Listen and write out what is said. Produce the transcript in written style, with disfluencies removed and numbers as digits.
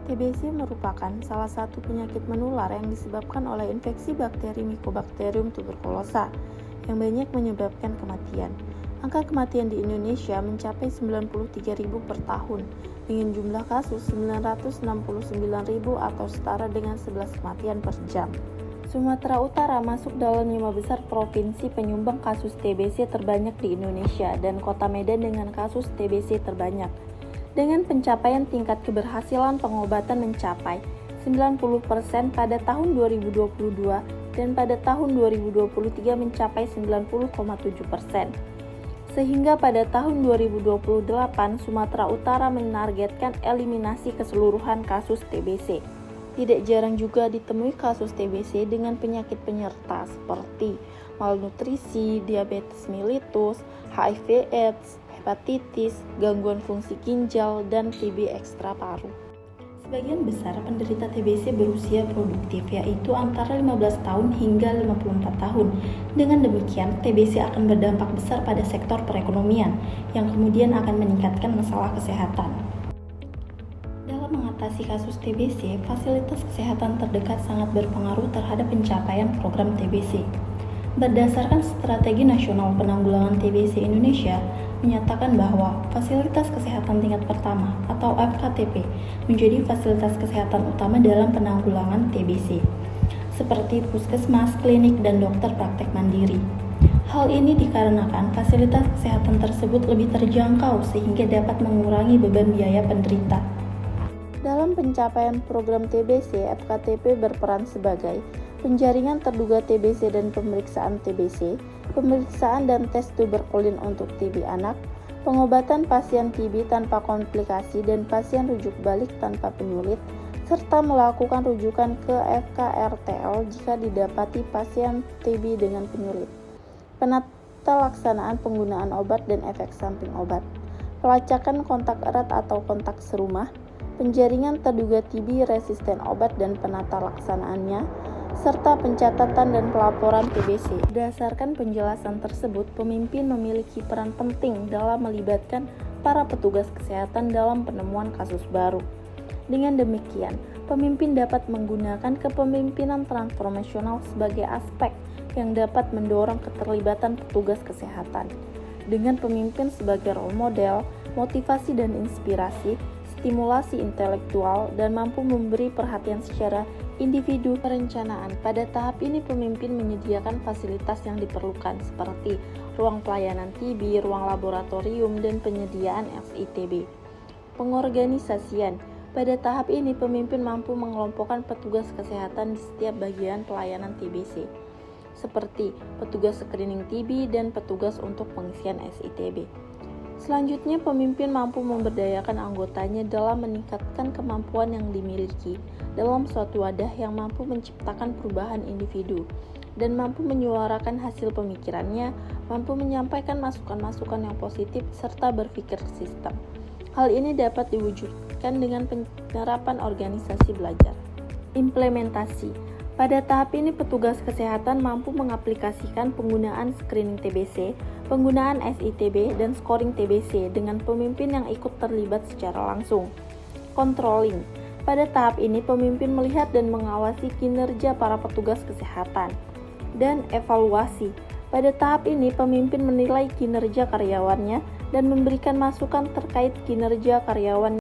TBC merupakan salah satu penyakit menular yang disebabkan oleh infeksi bakteri Mycobacterium tuberculosa yang banyak menyebabkan kematian. Angka kematian di Indonesia mencapai 93.000 per tahun, dengan jumlah kasus 969.000 atau setara dengan 11 kematian per jam. Sumatera Utara masuk dalam 5 besar provinsi penyumbang kasus TBC terbanyak di Indonesia dan Kota Medan dengan kasus TBC terbanyak. Dengan pencapaian tingkat keberhasilan pengobatan mencapai 90% pada tahun 2022 dan pada tahun 2023 mencapai 90,7%. Sehingga pada tahun 2028 Sumatera Utara menargetkan eliminasi keseluruhan kasus TBC. Tidak jarang juga ditemui kasus TBC dengan penyakit penyerta seperti malnutrisi, diabetes mellitus, HIV/AIDS, hepatitis, gangguan fungsi ginjal, dan TB ekstra paru. Sebagian besar penderita TBC berusia produktif, yaitu antara 15 tahun hingga 54 tahun. Dengan demikian, TBC akan berdampak besar pada sektor perekonomian, yang kemudian akan meningkatkan masalah kesehatan. Dalam mengatasi kasus TBC, fasilitas kesehatan terdekat sangat berpengaruh terhadap pencapaian program TBC. Berdasarkan Strategi Nasional Penanggulangan TBC Indonesia, menyatakan bahwa fasilitas kesehatan tingkat pertama atau FKTP menjadi fasilitas kesehatan utama dalam penanggulangan TBC, seperti puskesmas, klinik, dan dokter praktek mandiri. Hal ini dikarenakan fasilitas kesehatan tersebut lebih terjangkau sehingga dapat mengurangi beban biaya penderita. Dalam pencapaian program TBC, FKTP berperan sebagai penjaringan terduga TBC dan pemeriksaan TBC, pemeriksaan dan tes tuberkulin untuk TB anak, pengobatan pasien TB tanpa komplikasi dan pasien rujuk balik tanpa penyulit, serta melakukan rujukan ke FKRTL jika didapati pasien TB dengan penyulit. Penata laksanaan penggunaan obat dan efek samping obat, pelacakan kontak erat atau kontak serumah, penjaringan terduga TB resisten obat dan penata laksanaannya, serta pencatatan dan pelaporan TBC. Berdasarkan penjelasan tersebut, pemimpin memiliki peran penting dalam melibatkan para petugas kesehatan dalam penemuan kasus baru. Dengan demikian, pemimpin dapat menggunakan kepemimpinan transformasional sebagai aspek yang dapat mendorong keterlibatan petugas kesehatan. Dengan pemimpin sebagai role model, motivasi dan inspirasi, stimulasi intelektual, dan mampu memberi perhatian secara individu perencanaan. Pada tahap ini pemimpin menyediakan fasilitas yang diperlukan seperti ruang pelayanan TB, ruang laboratorium, dan penyediaan FITB. Pengorganisasian. Pada tahap ini pemimpin mampu mengelompokkan petugas kesehatan di setiap bagian pelayanan TBC, seperti petugas screening TB dan petugas untuk pengisian SITB. Selanjutnya, pemimpin mampu memberdayakan anggotanya dalam meningkatkan kemampuan yang dimiliki dalam suatu wadah yang mampu menciptakan perubahan individu dan mampu menyuarakan hasil pemikirannya, mampu menyampaikan masukan-masukan yang positif, serta berpikir sistem. Hal ini dapat diwujudkan dengan penerapan organisasi belajar. Implementasi. Pada tahap ini petugas kesehatan mampu mengaplikasikan penggunaan screening TBC, penggunaan SITB, dan scoring TBC dengan pemimpin yang ikut terlibat secara langsung. Controlling. Pada tahap ini pemimpin melihat dan mengawasi kinerja para petugas kesehatan. Dan evaluasi. Pada tahap ini pemimpin menilai kinerja karyawannya dan memberikan masukan terkait kinerja karyawan